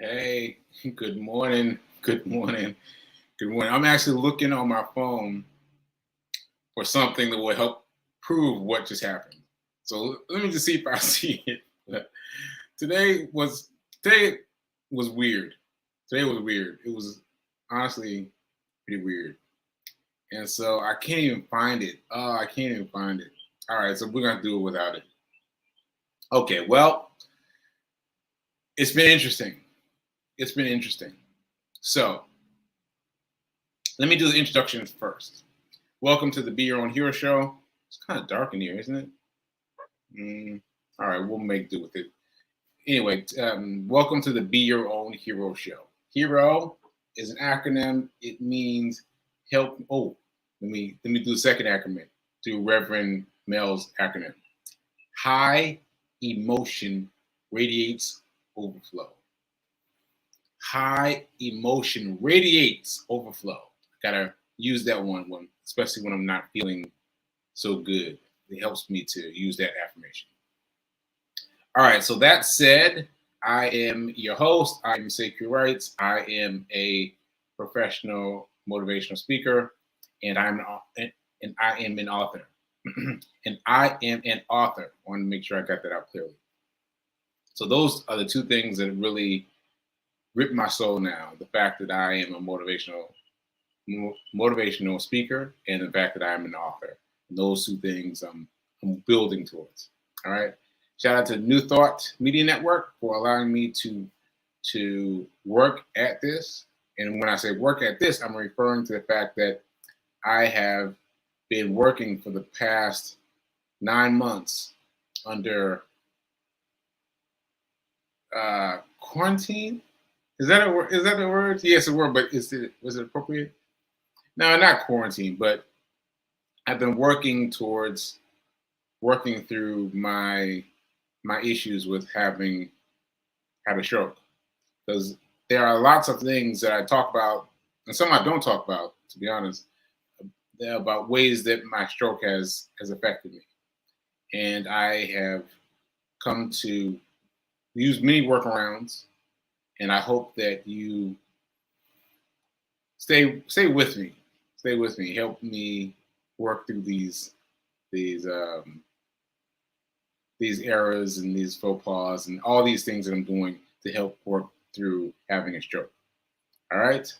Hey, good morning. Good morning. Good morning. I'm actually looking on my phone for something that will help prove what just happened. So let me just see if I see it. Today was today was weird. Today was weird. It was honestly pretty weird. And so I can't even find it. Oh, I can't even find it. All right, so we're gonna do it without it. Okay, well, it's been interesting. It's been interesting. So let me do the introductions first. Welcome to the Be Your Own Hero Show. It's kind of dark in here, isn't it? All right, we'll make do with it. Anyway, welcome to the Be Your Own Hero Show. Hero is an acronym. It means help. Oh, let me do the second acronym. Do Reverend Mel's acronym. High emotion radiates overflow. High emotion radiates overflow. Gotta use that one, especially when I'm not feeling so good. It helps me to use that affirmation. All right, so that said, I am your host. I am Sacred Rights. I am a professional motivational speaker, and I am an author. And I am an author. I want to make sure I got that out clearly. So those are the two things that really rip my soul now. The fact that I am a motivational speaker, and the fact that I am an author. And those two things I'm building towards. All right. Shout out to New Thought Media Network for allowing me to work at this. And when I say work at this, I'm referring to the fact that I have been working for the past 9 months under quarantine. Is that a word? Is that a word? Yes, a word. But was it appropriate? No, not quarantine. But I've been working through my issues with having had a stroke, because there are lots of things that I talk about, and some I don't talk about, to be honest, about ways that my stroke has affected me, and I have come to use many workarounds, and I hope that you stay with me, help me work through these um, these errors and these faux pas and all these things that I'm doing to help work through having a stroke. All right.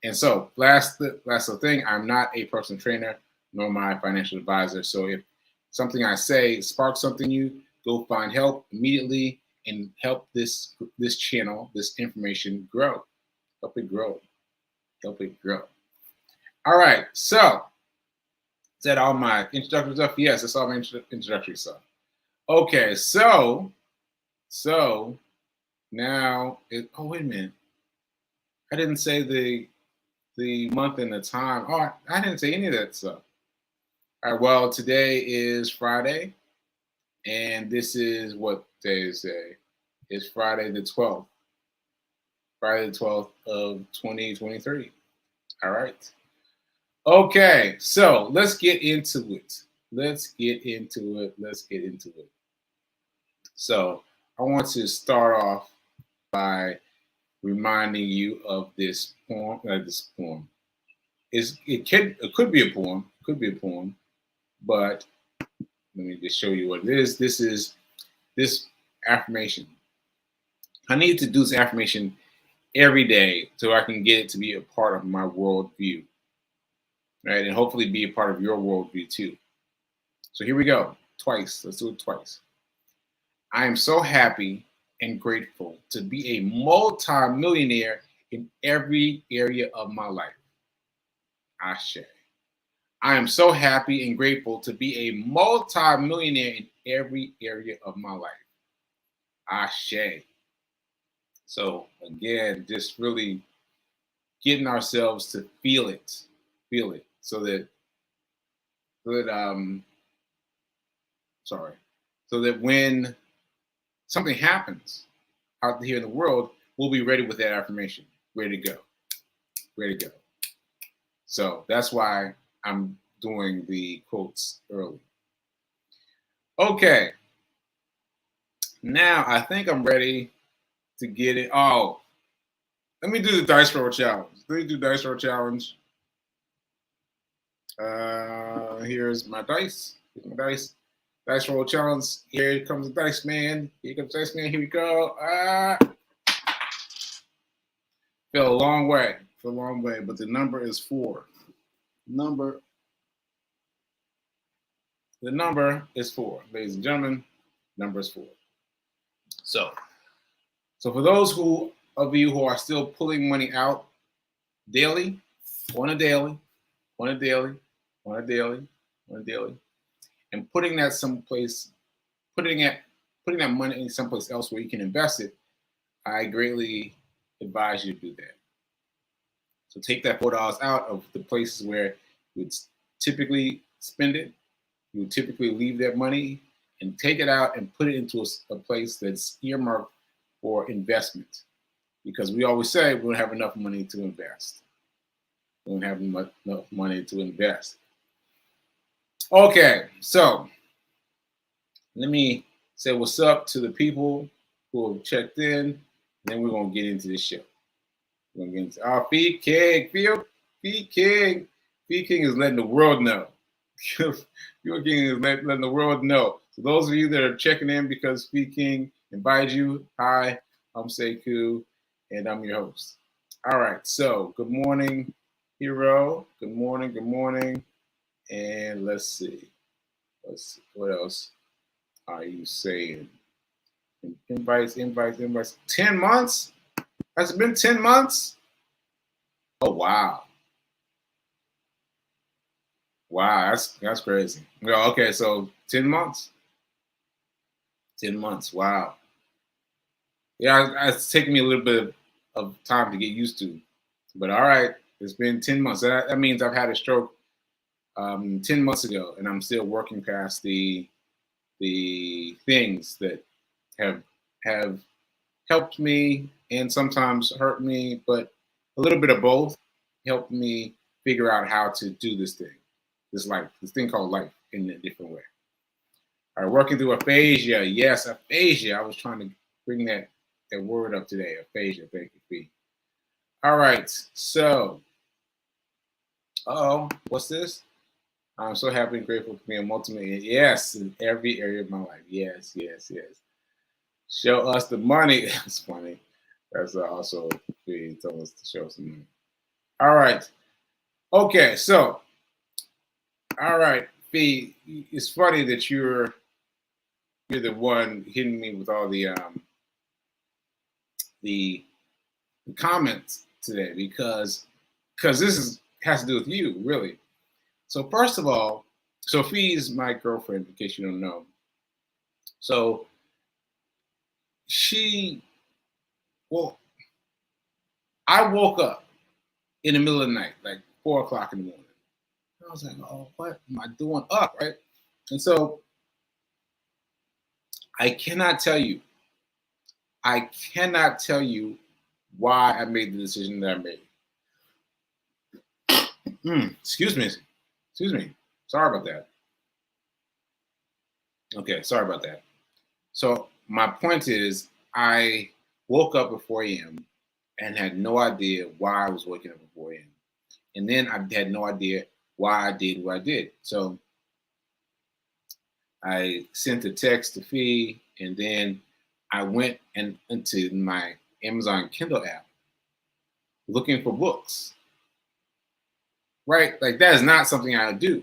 And so last thing, I'm not a personal trainer nor my financial advisor. So if something I say sparks something in you, go find help immediately and help this channel, this information grow. Help it grow. Help it grow. All right. So is that all my introductory stuff? Yes, that's all my introductory stuff. Okay, so now oh, wait a minute. I didn't say the month and the time. Oh, I didn't say any of that stuff. All right, well, today is Friday, and this is what day is today? It's Friday the 12th. Friday the 12th of 2023. All right. Okay, so let's get into it. Let's get into it. So I want to start off by reminding you of this poem. It could be a poem, but let me just show you what it is. This is this affirmation. I need to do this affirmation every day so I can get it to be a part of my worldview, right? And hopefully be a part of your worldview too. So here we go. Twice. Let's do it twice. I am so happy and grateful to be a multi-millionaire in every area of my life. Ashe. I am so happy and grateful to be a multi-millionaire in every area of my life. Ashe. So again, just really getting ourselves to feel it, so that so that when something happens out here in the world, we'll be ready with that affirmation, ready to go. So that's why I'm doing the quotes early. Okay. Now I think I'm ready to get it. Oh, Let me do the dice roll challenge. Let me do dice roll challenge. Here's my dice. Here's my dice. Dice roll challenge. Here comes the dice man. Here comes the dice man. Here we go. Fell a long way. Fell a long way, but the number is 4. The number is 4, ladies and gentlemen. Number is 4. So for those of you who are still pulling money out daily, on a daily, and putting that someplace, putting that money in someplace else where you can invest it, I greatly advise you to do that. So take that $4 out of the places where you would typically spend it. You would typically leave that money and take it out and put it into a place that's earmarked for investment. Because we always say we don't have enough money to invest. We don't have enough money to invest. Okay, so let me say what's up to the people who have checked in, and then we're going to get into this show. We're going to get into our Feed King. Feed King is letting the world know. Feed King is letting the world know. So those of you that are checking in because Feed King invited you, hi, I'm Sekou, and I'm your host. All right, so good morning, Hero. Good morning. And let's see. What else are you saying? Invites. 10 months? Has it been 10 months? Oh, wow. Wow, that's crazy. Well, okay, so 10 months. 10 months, wow. Yeah, it's taken me a little bit of time to get used to. But all right, it's been 10 months. That means I've had a stroke 10 months ago, and I'm still working past the things that have helped me and sometimes hurt me, but a little bit of both helped me figure out how to do this thing called life in a different way. All right, working through aphasia. Yes, aphasia. I was trying to bring that word up today. Aphasia. Thank you, Fee. All right, so, what's this? I'm so happy and grateful for being multi-millionaire. Yes, in every area of my life. Yes. Show us the money. That's funny. That's also Fee telling us to show us the money. All right. Okay, so, all right, Fee, it's funny that you're the one hitting me with all the comments today because this has to do with you, really. So first of all, Sophie's my girlfriend, in case you don't know. So I woke up in the middle of the night, like 4 o'clock in the morning. I was like, oh, what am I doing up, right? And so I cannot tell you why I made the decision that I made. Excuse me. Sorry about that. Okay, sorry about that. So my point is, I woke up at 4 a.m. and had no idea why I was waking up at 4 a.m. And then I had no idea why I did what I did. So I sent a text to Fee, and then I went into my Amazon Kindle app looking for books. Right? Like that is not something I do.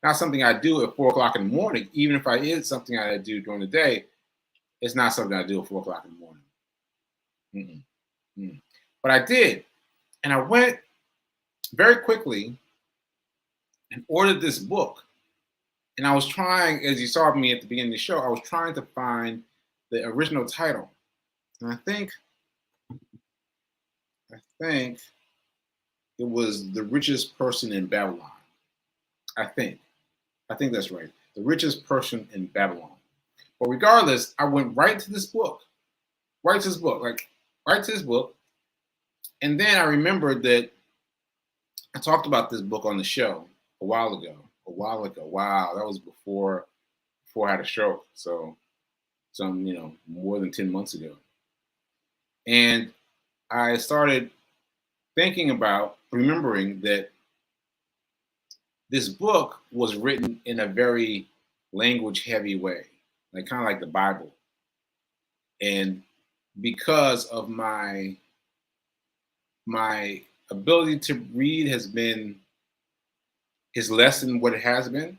Not something I do at 4 o'clock in the morning. Even if I is something I do during the day, it's not something I do at 4 o'clock in the morning. But I did. And I went very quickly and ordered this book. And I was trying, as you saw me at the beginning of the show, I was trying to find the original title. And I think it was The Richest Person in Babylon. I think that's right. The Richest Person in Babylon. But regardless, I went right to this book. And then I remembered that I talked about this book on the show a while ago. Wow, that was before I had a stroke. So more than 10 months ago. And I started thinking about remembering that this book was written in a very language heavy way, like kind of like the Bible. And because of my ability to read is less than what it has been.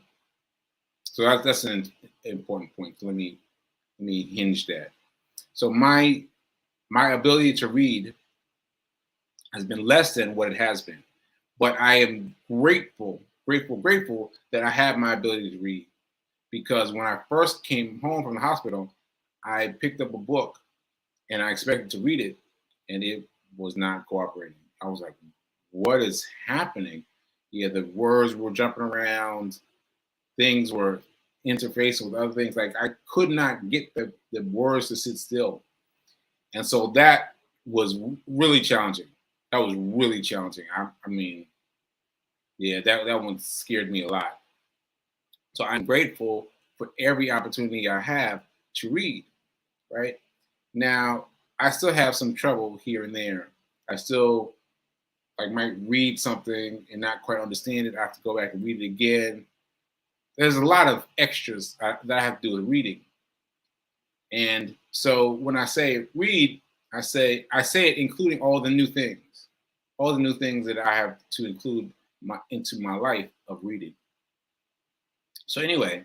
So that's an important point. Let me hinge that. So my ability to read has been less than what it has been. But I am grateful that I have my ability to read. Because when I first came home from the hospital, I picked up a book and I expected to read it, and it was not cooperating. I was like, what is happening? Yeah, the words were jumping around, things were interfacing with other things. Like I could not get the words to sit still. And so that was really challenging. That was really challenging. I mean, yeah, that one scared me a lot. So I'm grateful for every opportunity I have to read, right? Now, I still have some trouble here and there. I still like might read something and not quite understand it. I have to go back and read it again. There's a lot of extras that I have to do with reading. And so when I say read, I say it including all the new things that I have to include into my life of reading. So anyway,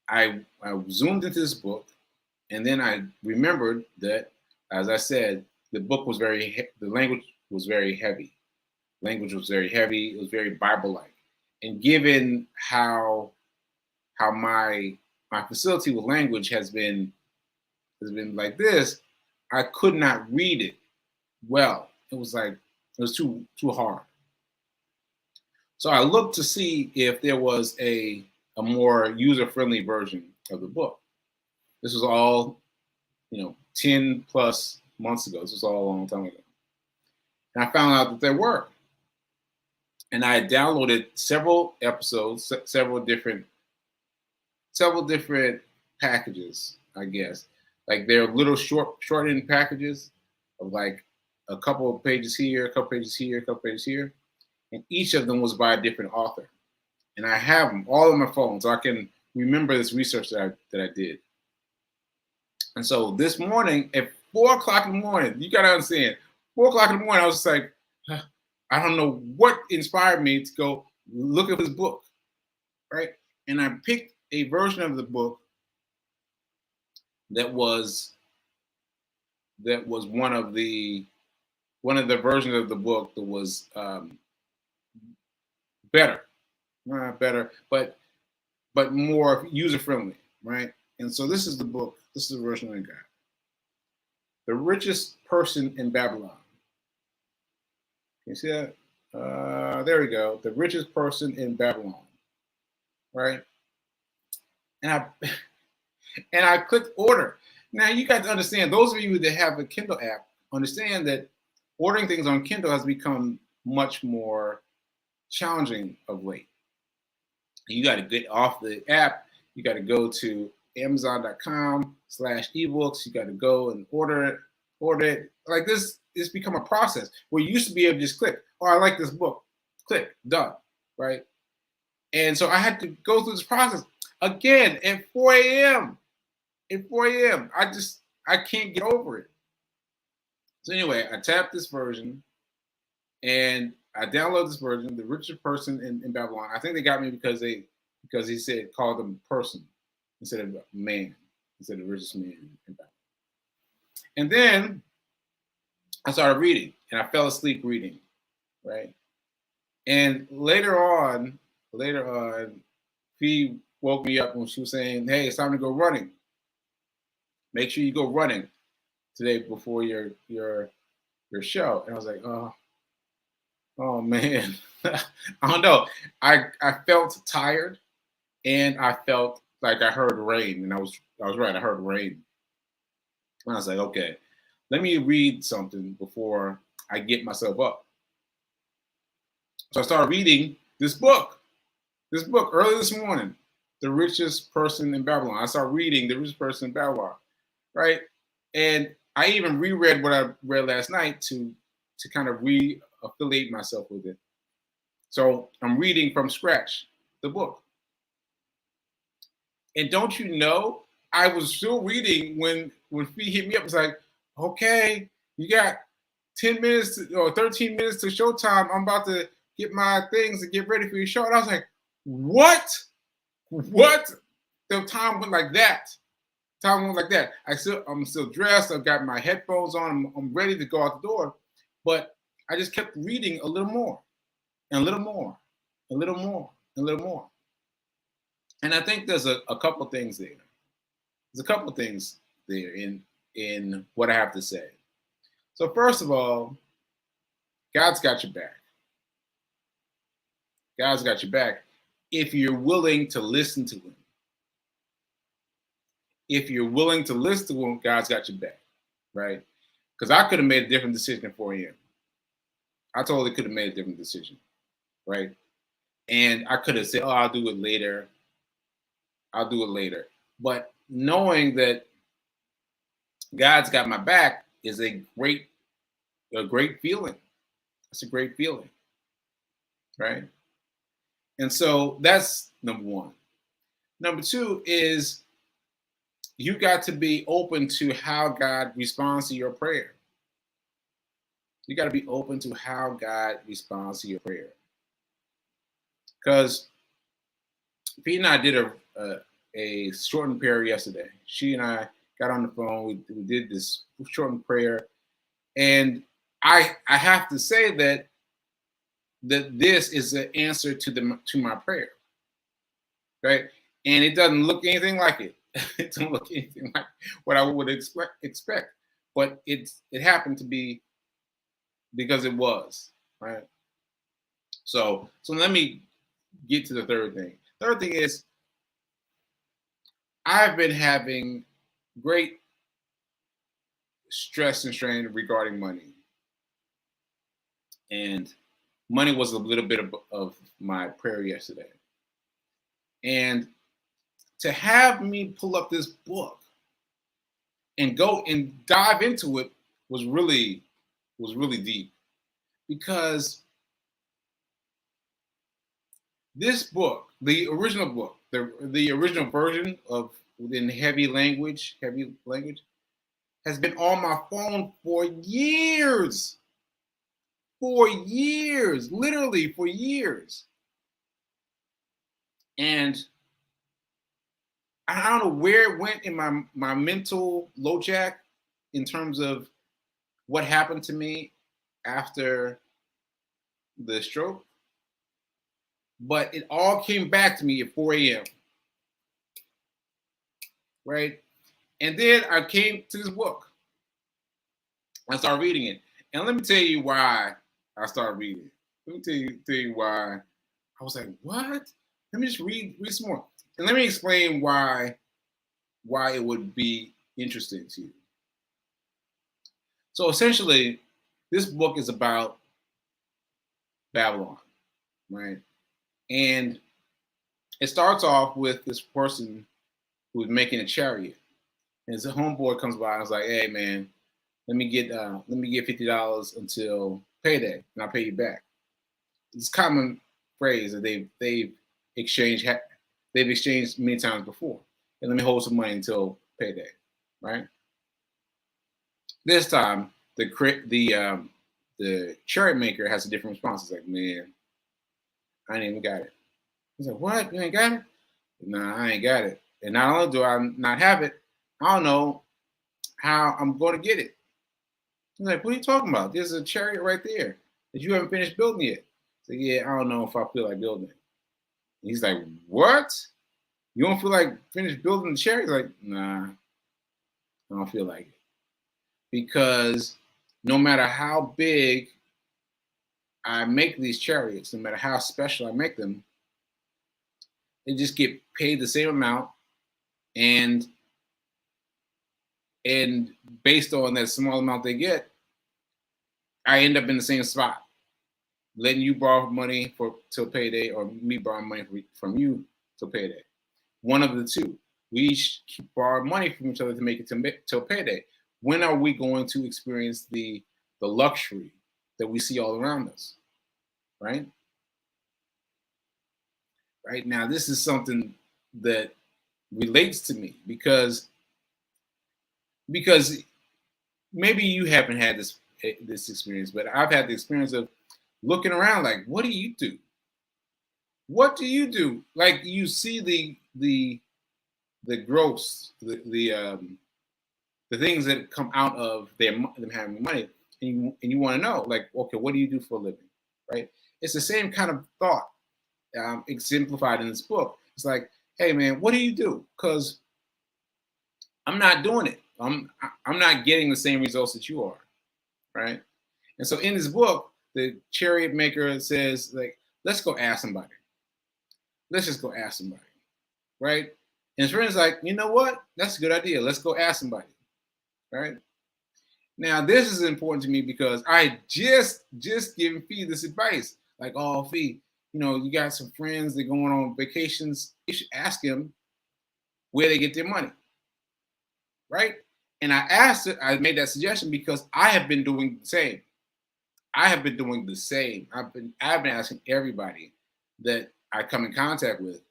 I zoomed into this book, and then I remembered that, as I said, the language was very heavy. Language was very heavy. It was very Bible-like, and given how my facility with language has been like this, I could not read it well. It was like it was too hard. So I looked to see if there was a more user-friendly version of the book. This was all, 10 plus months ago. This was all a long time ago. And I found out that there were. And I downloaded several episodes, several different packages, I guess. Like they're little shortened packages of like a couple of pages here, a couple pages here, a couple pages here. And each of them was by a different author. And I have them all on my phone, so I can remember this research that I did. And so this morning at 4 o'clock in the morning, you gotta understand, 4 o'clock in the morning, I was just like, I don't know what inspired me to go look at this book, right? And I picked a version of the book that was one of the versions of the book that was better, not better, but more user friendly, right? And so this is the book. This is the version I got. The Richest Person in Babylon. Can you see that? There we go. The Richest Person in Babylon, right? And I and I clicked order. Now you got to understand, those of you that have a Kindle app understand that ordering things on Kindle has become much more challenging of late. You got to get off the app. You got to go to Amazon.com/ebooks. You got to go and order it. Like this, it's become a process where you used to be able to just click, oh, I like this book, click, done, right? And so I had to go through this process again at 4 a.m. At 4 a.m. I can't get over it. So anyway, I tapped this version and I downloaded this version, The Richest Person in Babylon. I think they got me because he said call them person instead of man, instead of richest man in Babylon. And then I started reading and I fell asleep reading, right? And later on, Fee woke me up when she was saying, hey, it's time to go running. Make sure you go running today before your show. And I was like, oh man. I don't know. I felt tired and I felt like I heard rain. And I was right, I heard rain. And I was like, okay, let me read something before I get myself up. So I started reading this book early this morning, The Richest Person in Babylon. I started reading The Richest Person in Babylon, right? And I even reread what I read last night to kind of re-affiliate myself with it. So I'm reading from scratch the book. And don't you know, I was still reading when Fee hit me up. It's like, okay, you got 10 minutes or 13 minutes to showtime. I'm about to get my things and get ready for your show. And I was like, what? What? The time went like that. Time went like that. I'm still dressed. I've got my headphones on. I'm ready to go out the door. But I just kept reading a little more and a little more, a little more, and a little more. And I think there's a couple of things there. There's a couple of things there in what I have to say. So first of all, God's got your back. God's got your back if you're willing to listen to him. If you're willing to listen to him, God's got your back, right? Because I could have made a different decision for him. I totally could have made a different decision, right? And I could have said, oh, I'll do it later. I'll do it later. But knowing that God's got my back is a great feeling. It's a great feeling, right? And so that's number one. Number two is you got to be open to how God responds to your prayer. You got to be open to how God responds to your prayer. Because Pete and I did a shortened prayer yesterday. She and I got on the phone. We did this shortened prayer, and I have to say that this is the answer to my prayer, right? And it doesn't look anything like it. It doesn't look anything like what I would expect, but it happened to be because it was, right? So let me get to the third thing. Third thing is I've been having great stress and strain regarding money. And money was a little bit of my prayer yesterday. And to have me pull up this book and go and dive into it was really deep. Because this book, the original book, the original version of in heavy language, has been on my phone for years. For years, literally for years. And I don't know where it went in my mental LoJack in terms of what happened to me after the stroke. But it all came back to me at 4 a.m. Right? And then I came to this book. I started reading it. And let me tell you why I started reading it. Let me tell you why I was like, what? Let me just read some more. And let me explain why it would be interesting to you. So essentially, this book is about Babylon, right? And it starts off with this person who's making a chariot. And his homeboy comes by and is like, hey man, let me get $50 until payday, and I'll pay you back. It's a common phrase that they've exchanged many times before. And let me hold some money until payday, right? This time, the chariot maker has a different response. It's like, man, I ain't even got it. He's like, what? You ain't got it? Nah, I ain't got it. And not only do I not have it, I don't know how I'm going to get it. He's like, what are you talking about? There's a chariot right there that you haven't finished building yet. So yeah, I don't know if I feel like building it. And he's like, what? You don't feel like finished building the chariot? He's like, nah, I don't feel like it. Because no matter how big I make these chariots, no matter how special I make them, they just get paid the same amount, and based on that small amount they get, I end up in the same spot, letting you borrow money till payday, or me borrow money from you till payday. One of the two. We keep borrow money from each other to make it till payday. When are we going to experience the luxury that we see all around us? Right? Right now, this is something that relates to me because maybe you haven't had this experience, but I've had the experience of looking around like, what do you do? What do you do? Like you see the gross, the things that come out of them having money, and you want to know, like, okay, what do you do for a living, right? It's the same kind of thought exemplified in this book. It's like, hey man, what do you do? Because I'm not doing it. I'm not getting the same results that you are, right? And so in this book, the chariot maker says, like, let's go ask somebody. Let's just go ask somebody, right? And his friend's like, you know what? That's a good idea. Let's go ask somebody, right? Now, this is important to me because I just given Fee this advice. Like, oh, Fee, you got some friends that going on vacations. You should ask them where they get their money, right? And I made that suggestion because I have been doing the same. I've been asking everybody that I come in contact with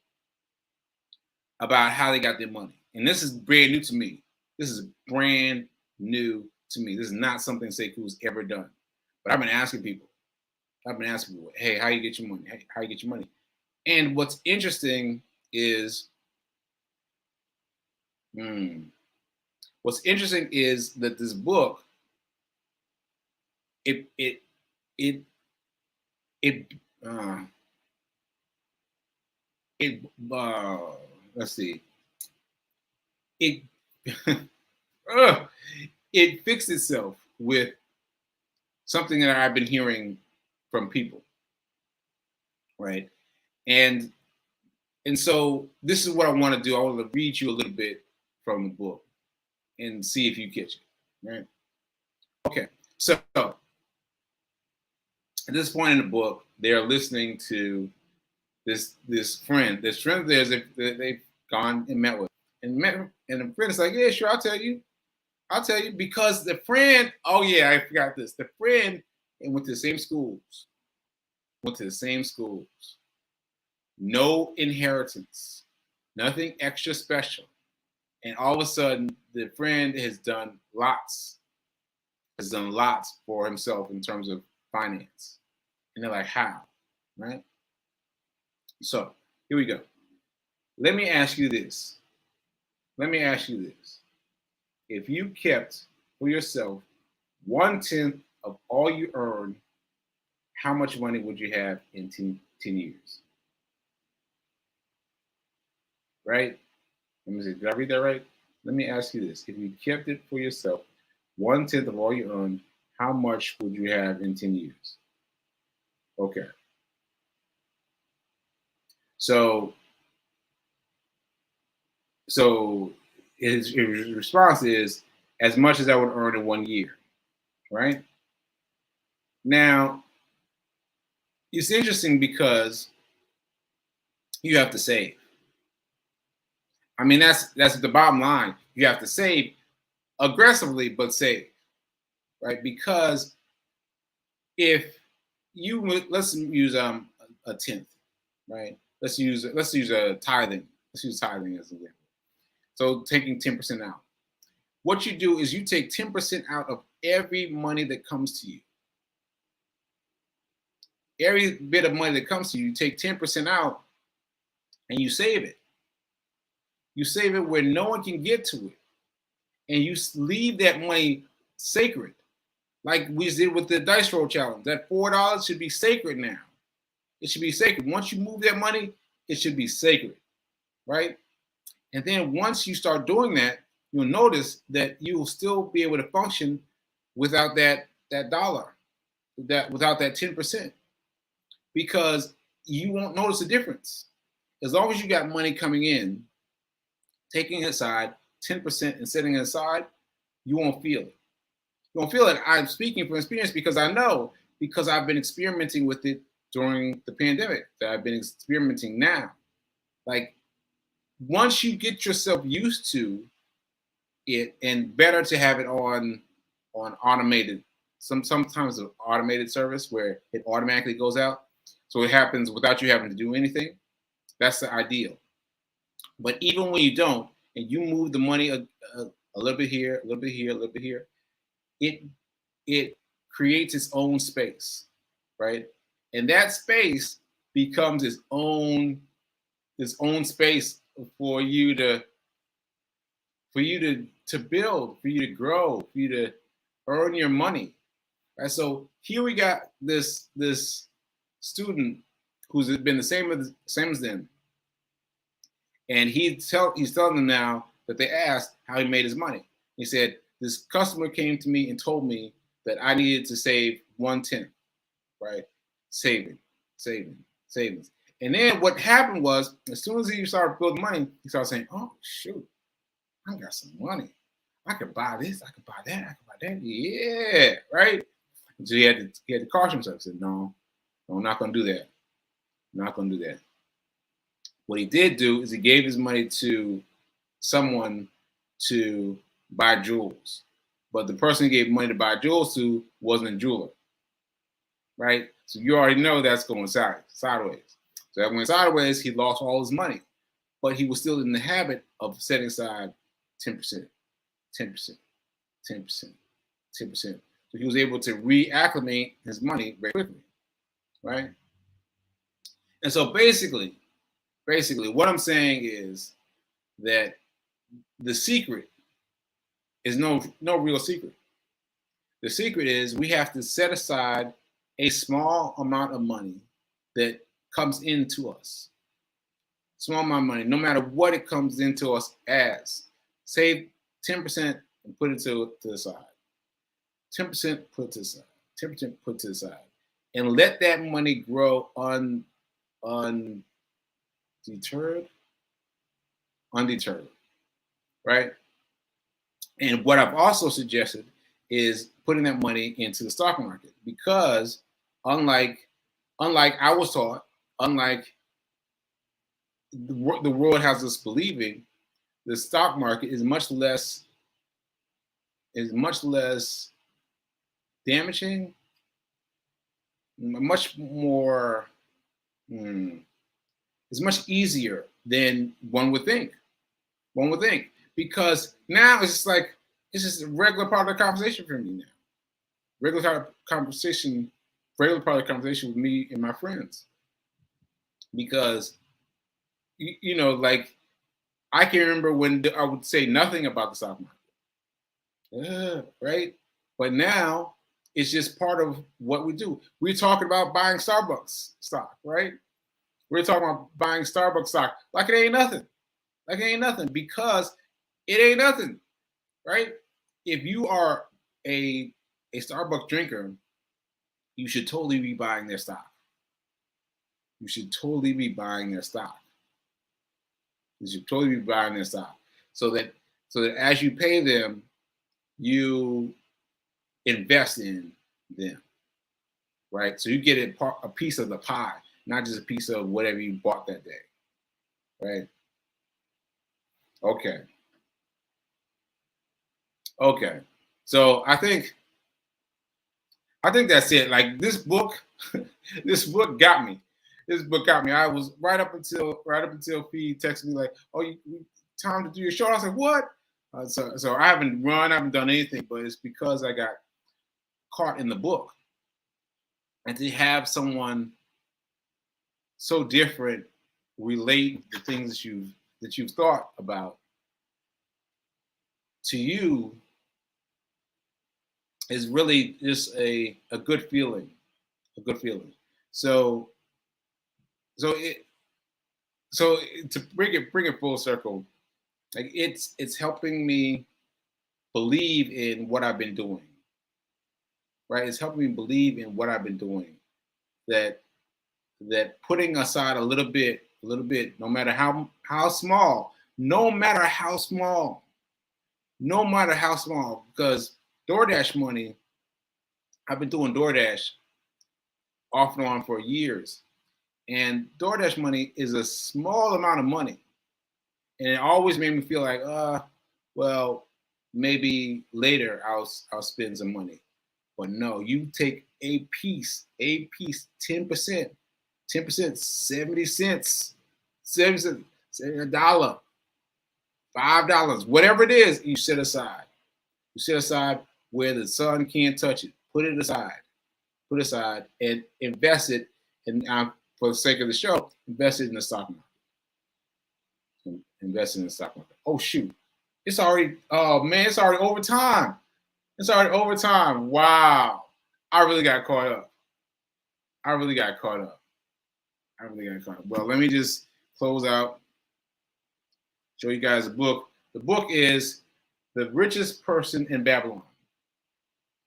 about how they got their money. And this is brand new to me. This is brand new to me. This is not something Seku's ever done. But I've been asking people. Hey, how you get your money? Hey, how you get your money? And what's interesting is, that this book, let's see, it it fixed itself with something that I've been hearing from people, right? And so this is what I want to do. I want to read you a little bit from the book and see if you catch it, right? Okay, so at this point in the book, they're listening to this friend. This friend of theirs they've gone and met with, and the friend is like, yeah, sure, I'll tell you, because the friend, oh yeah, I forgot this. The friend went to the same schools, no inheritance, nothing extra special, and all of a sudden, the friend has done lots for himself in terms of finance, and they're like, how, right? So here we go. Let me ask you this. If you kept for yourself 1/10 of all you earn, how much money would you have in 10 years? Right? Let me see. Did I read that right? Let me ask you this. If you kept it for yourself, 1/10 of all you earn, how much would you have in 10 years? Okay. So his response is as much as I would earn in 1 year, right? Now, it's interesting because you have to save. I mean, that's the bottom line. You have to save aggressively, but save, right? Because if let's use a 10th, right? Let's use a tithing. Let's use tithing as an example. So taking 10% out. What you do is you take 10% out of every money that comes to you. Every bit of money that comes to you, you take 10% out and you save it. You save it where no one can get to it. And you leave that money sacred. Like we did with the dice roll challenge. That $4 should be sacred now. It should be sacred. Once you move that money, it should be sacred, right? And then once you start doing that, you'll notice that you will still be able to function without that dollar, without that 10%, because you won't notice a difference. As long as you got money coming in, taking it aside 10% and setting it aside, you won't feel it. You won't feel it. I'm speaking from experience because I know, because I've been experimenting with it during the pandemic, that I've been experimenting now. Like, once you get yourself used to it, and better to have it on automated, sometimes an automated service where it automatically goes out, so it happens without you having to do anything. That's the ideal. But even when you don't, and you move the money a little bit here, a little bit here, a little bit here, it it creates its own space, right? And that space becomes its own space for you to build, for you to grow, for you to earn your money. Right? So here we got this student who's been the same as them, and he's telling them now that they asked how he made his money. He said, this customer came to me and told me that I needed to save 1/10, right? Savings. And then what happened was, as soon as he started building money, he started saying, oh, shoot, I got some money. I could buy this, I could buy that, I could buy that. Yeah, right? So he had to caution himself. He said, no, I'm not going to do that. I'm not going to do that. What he did do is he gave his money to someone to buy jewels. But the person he gave money to buy jewels to wasn't a jeweler, right? So you already know that's going sideways. So that went sideways, he lost all his money. But he was still in the habit of setting aside 10%, 10%, 10%, 10%. So he was able to reacclimate his money very quickly, right? And so basically, what I'm saying is that the secret is no real secret. The secret is we have to set aside a small amount of money that comes into us. Small amount of money, no matter what it comes into us as. Save 10% and put it to the side. 10% put to the side. 10% put to the side. And let that money grow undeterred, right? And what I've also suggested is putting that money into the stock market, because unlike I was taught, unlike the world has us believing, the stock market is much less damaging, much more. It's much easier than one would think. Because now it's just a regular part of the conversation for me now. Regular part of the conversation with me and my friends. Because, like, I can remember when I would say nothing about the stock market. Right? But now it's just part of what we do. We're talking about buying Starbucks stock, right? We're talking about buying Starbucks stock like it ain't nothing. Because it ain't nothing, right? If you are a Starbucks drinker, you should totally be buying their stock. So that as you pay them, you invest in them, right? So you get a piece of the pie, not just a piece of whatever you bought that day, right? Okay. So I think that's it. Like, this book, this book got me. I was right up until Fee texted me like, "Oh, you time to do your show." I was like, "What?" So I haven't done anything, but it's because I got caught in the book. And to have someone so different relate the things that you've thought about to you is really just a good feeling. So to bring it full circle, like, it's helping me believe in what I've been doing. Right? It's helping me believe in what I've been doing. That putting aside a little bit, no matter how small, because DoorDash money, I've been doing DoorDash off and on for years. And DoorDash money is a small amount of money. And it always made me feel like, well, maybe later I'll spend some money. But no, you take a piece, 10%, 70 cents, 70 cents, $1, $5, whatever it is, you set aside. You set aside where the sun can't touch it. Put it aside. Put it aside and invest it. And for the sake of the show, invest it in the stock market. Invest in the stock market. Oh shoot. It's already, oh man, it's already overtime. It's already overtime. Wow. I really got caught up. Well, let me just close out, show you guys a book. The book is The Richest Person in Babylon.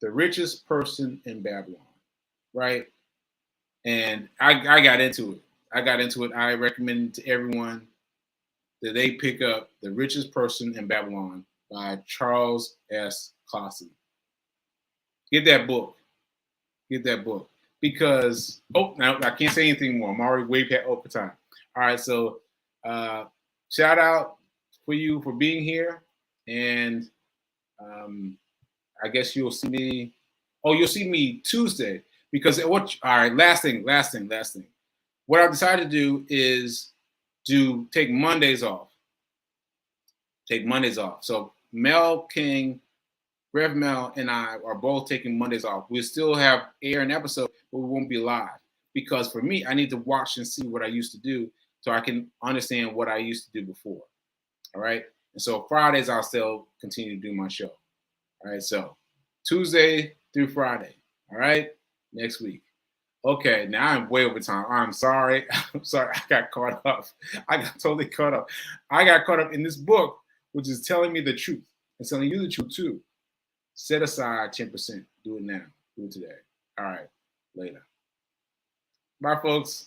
The Richest Person in Babylon, right? And I got into it. I recommend it to everyone that they pick up The Richest Person in Babylon by Charles S. Clausen. Get that book. Because, now I can't say anything more. I'm already way past overtime. All right, so shout out for you for being here. And I guess you'll see me. Oh, you'll see me Tuesday. Because all right, last thing. What I've decided to do is take Mondays off. So Mel King, Rev Mel, and I are both taking Mondays off. We'll still have air an episode, but we won't be live. Because for me, I need to watch and see what I used to do so I can understand what I used to do before. All right. And so Fridays, I'll still continue to do my show. All right. So Tuesday through Friday. All right. Next week. Okay. Now I'm way over time. I'm sorry. I got caught up. I got totally caught up. I got caught up in this book, which is telling me the truth and telling you the truth too. Set aside 10%. Do it now. Do it today. All right. Later. Bye, folks.